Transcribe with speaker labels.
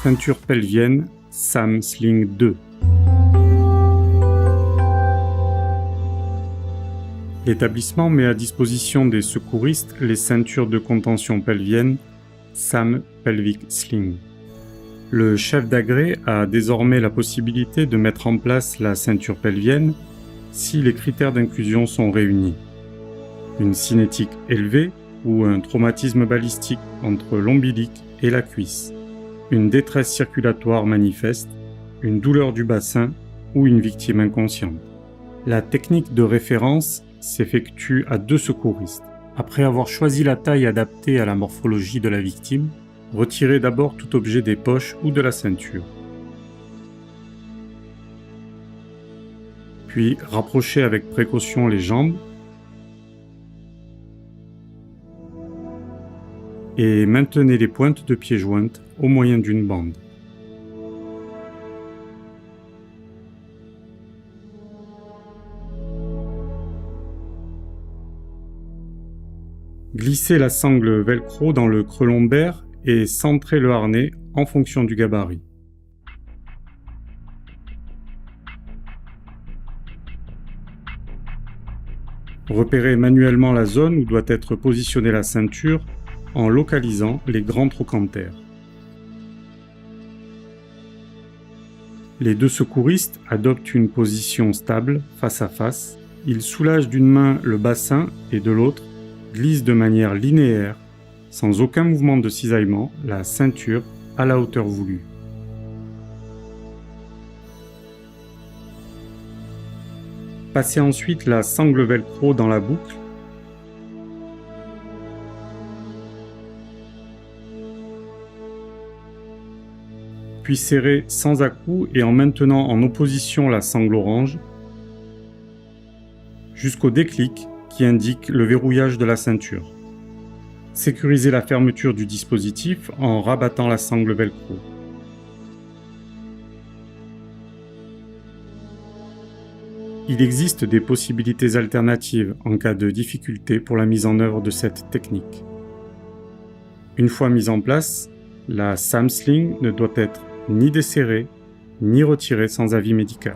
Speaker 1: Ceinture pelvienne SAM-Sling 2. L'établissement met à disposition des secouristes les ceintures de contention pelvienne SAM Pelvic Sling. Le chef d'agré a désormais la possibilité de mettre en place la ceinture pelvienne si les critères d'inclusion sont réunis. Une cinétique élevée ou un traumatisme balistique entre l'ombilic et la cuisse, une détresse circulatoire manifeste, une douleur du bassin ou une victime inconsciente. La technique de référence s'effectue à 2 secouristes. Après avoir choisi la taille adaptée à la morphologie de la victime, retirez d'abord tout objet des poches ou de la ceinture. Puis rapprochez avec précaution les jambes et maintenez les pointes de pieds jointes au moyen d'une bande. Glissez la sangle velcro dans le creux lombaire et centrez le harnais en fonction du gabarit. Repérez manuellement la zone où doit être positionnée la ceinture en localisant les grands trochantères. Les 2 secouristes adoptent une position stable face à face. Ils soulagent d'une main le bassin et de l'autre glissent de manière linéaire, sans aucun mouvement de cisaillement, la ceinture à la hauteur voulue. Passez ensuite la sangle velcro dans la boucle. Puis serrez sans à-coups et en maintenant en opposition la sangle orange jusqu'au déclic qui indique le verrouillage de la ceinture. Sécurisez la fermeture du dispositif en rabattant la sangle velcro. Il existe des possibilités alternatives en cas de difficulté pour la mise en œuvre de cette technique. Une fois mise en place, la SAM-Sling ne doit être ni desserrée ni retirée sans avis médical.